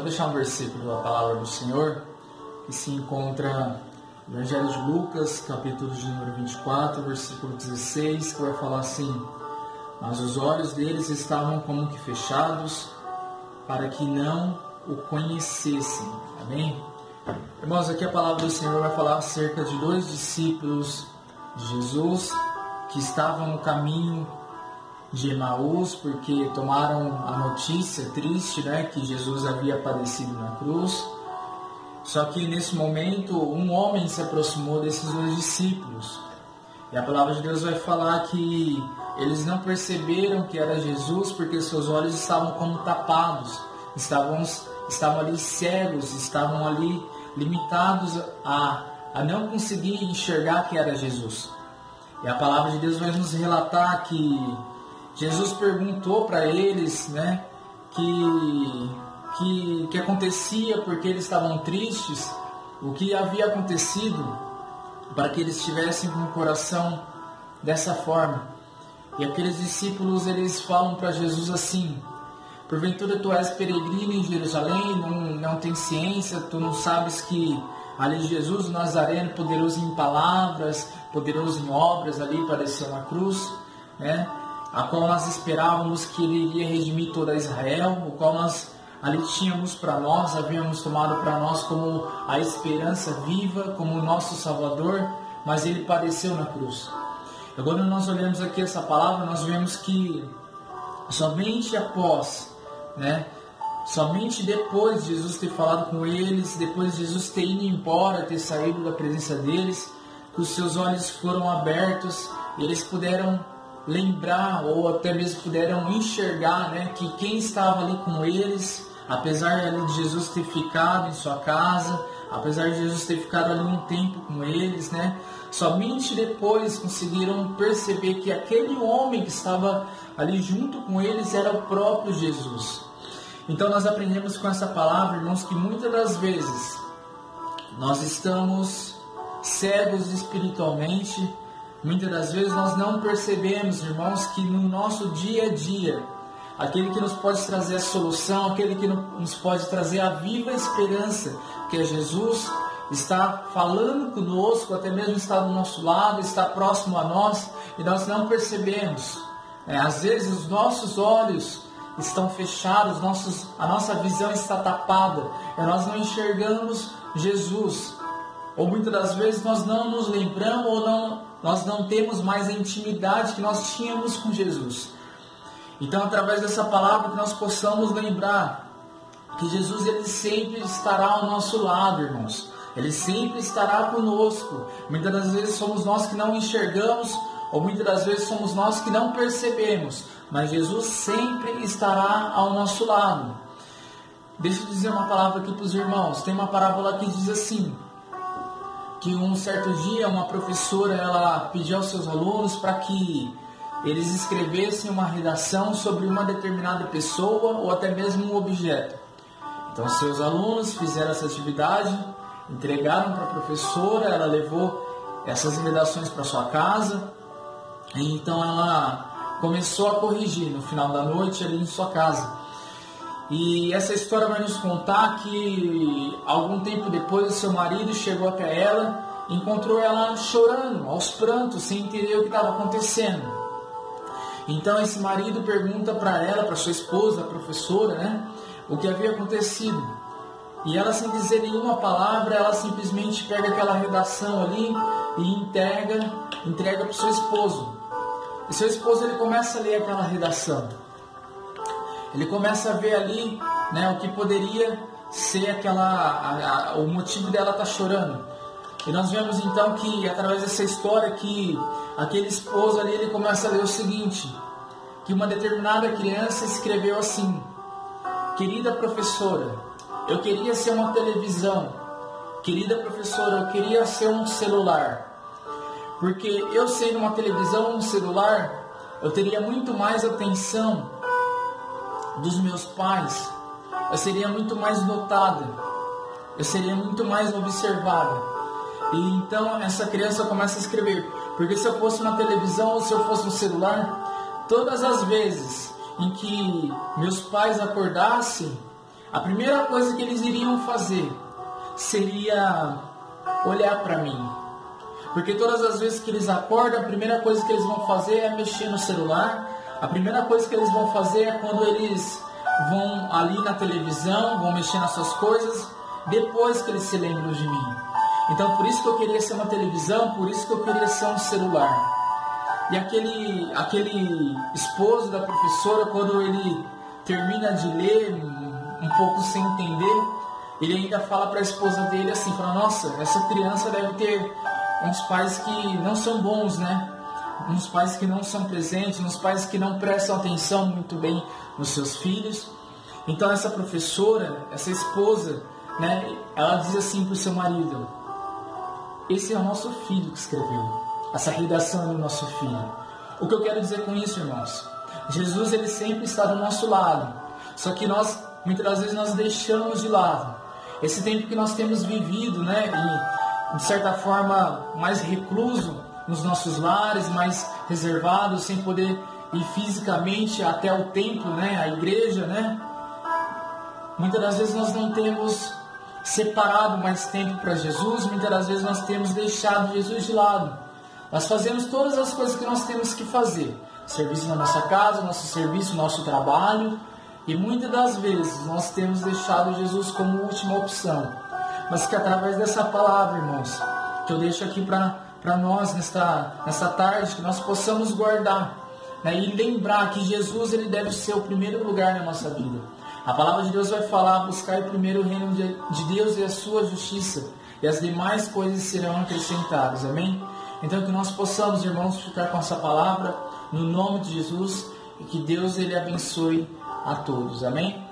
vou deixar um versículo da palavra do Senhor que se encontra no Evangelho de Lucas, capítulo de número 24, versículo 16, que vai falar assim: mas os olhos deles estavam como que fechados, para que não o conhecessem. Amém? Irmãos, aqui a palavra do Senhor vai falar acerca de dois discípulos de Jesus que estavam no caminho de Emaús, porque tomaram a notícia triste, que Jesus havia padecido na cruz. Só que nesse momento um homem se aproximou desses dois discípulos, e a palavra de Deus vai falar que eles não perceberam que era Jesus, porque seus olhos estavam como tapados, estavam ali cegos, estavam ali limitados a não conseguir enxergar que era Jesus. E a palavra de Deus vai nos relatar que Jesus perguntou para eles, que acontecia, porque eles estavam tristes, o que havia acontecido para que eles estivessem com o coração dessa forma. E aqueles discípulos, eles falam para Jesus assim: porventura tu és peregrino em Jerusalém, não tem ciência, tu não sabes que ali Jesus, o Nazareno, poderoso em palavras, poderoso em obras, ali padeceu na cruz, a qual nós esperávamos que ele iria redimir toda Israel, o qual nós ali tínhamos para nós, havíamos tomado para nós como a esperança viva, como o nosso Salvador, mas ele padeceu na cruz. Agora nós olhamos aqui essa palavra, nós vemos que somente após, somente depois de Jesus ter falado com eles, depois de Jesus ter ido embora, ter saído da presença deles, que os seus olhos foram abertos e eles puderam lembrar, ou até mesmo puderam enxergar, que quem estava ali com eles, apesar ali de Jesus ter ficado em sua casa, apesar de Jesus ter ficado ali um tempo com eles, somente depois conseguiram perceber que aquele homem que estava ali junto com eles era o próprio Jesus. Então nós aprendemos com essa palavra, irmãos, que muitas das vezes nós estamos cegos espiritualmente. Muitas das vezes nós não percebemos, irmãos, que no nosso dia a dia, aquele que nos pode trazer a solução, aquele que nos pode trazer a viva esperança, que é Jesus, está falando conosco, até mesmo está do nosso lado, está próximo a nós, e nós não percebemos. Às vezes os nossos olhos estão fechados, a nossa visão está tapada, e nós não enxergamos Jesus. Ou muitas das vezes nós não nos lembramos, ou nós não temos mais a intimidade que nós tínhamos com Jesus. Então, através dessa palavra, que nós possamos lembrar que Jesus, ele sempre estará ao nosso lado, irmãos. Ele sempre estará conosco. Muitas das vezes somos nós que não enxergamos, ou muitas das vezes somos nós que não percebemos, mas Jesus sempre estará ao nosso lado. Deixa eu dizer uma palavra aqui para os irmãos. Tem uma parábola que diz assim, que um certo dia uma professora, ela pediu aos seus alunos para que eles escrevessem uma redação sobre uma determinada pessoa ou até mesmo um objeto. Então seus alunos fizeram essa atividade, entregaram para a professora, ela levou essas redações para sua casa, e então ela começou a corrigir no final da noite ali em sua casa. E essa história vai nos contar que algum tempo depois o seu marido chegou até ela e encontrou ela chorando, aos prantos, sem entender o que estava acontecendo. Então esse marido pergunta para ela, para sua esposa, a professora, o que havia acontecido. E ela, sem dizer nenhuma palavra, ela simplesmente pega aquela redação ali e entrega para o seu esposo. E seu esposo, ele começa a ler aquela redação. Ele começa a ver ali, o que poderia ser o motivo dela estar chorando. E nós vemos então que, através dessa história, que aquele esposo ali, ele começa a ler o seguinte, que uma determinada criança escreveu assim: querida professora, eu queria ser uma televisão. Querida professora, eu queria ser um celular. Porque eu sendo uma televisão ou um celular, eu teria muito mais atenção dos meus pais, eu seria muito mais notada, eu seria muito mais observada. E então essa criança começa a escrever: porque se eu fosse uma televisão ou se eu fosse um celular, todas as vezes em que meus pais acordassem, a primeira coisa que eles iriam fazer seria olhar para mim. Porque todas as vezes que eles acordam, a primeira coisa que eles vão fazer é mexer no celular. A primeira coisa que eles vão fazer é quando eles vão ali na televisão, vão mexer nas suas coisas, depois que eles se lembram de mim. Então por isso que eu queria ser uma televisão, por isso que eu queria ser um celular. E aquele esposo da professora, quando ele termina de ler, um pouco sem entender, ele ainda fala para a esposa dele assim, fala, nossa, essa criança deve ter uns pais que não são bons, né? Uns pais que não são presentes, uns pais que não prestam atenção muito bem nos seus filhos. Então essa professora, essa esposa, né, ela diz assim para o seu marido, esse é o nosso filho que escreveu, essa redação é do nosso filho. O que eu quero dizer com isso, irmãos? Jesus, ele sempre está do nosso lado, só que nós, muitas das vezes, nós deixamos de lado. Esse tempo que nós temos vivido, né, e, de certa forma, mais recluso nos nossos lares, mais reservados, sem poder ir fisicamente até o templo, né, a igreja, né? Muitas das vezes nós não temos separado mais tempo para Jesus, muitas das vezes nós temos deixado Jesus de lado. Nós fazemos todas as coisas que nós temos que fazer. Serviço na nossa casa, nosso serviço, nosso trabalho. E muitas das vezes nós temos deixado Jesus como última opção. Mas que através dessa palavra, irmãos, que eu deixo aqui para nós nesta tarde, que nós possamos guardar, né, e lembrar que Jesus, ele deve ser o primeiro lugar na nossa vida. A palavra de Deus vai falar, buscar primeiro o reino de Deus e a sua justiça, e as demais coisas serão acrescentadas, amém? Então que nós possamos, irmãos, ficar com essa palavra, no nome de Jesus, e que Deus, ele abençoe a todos, amém?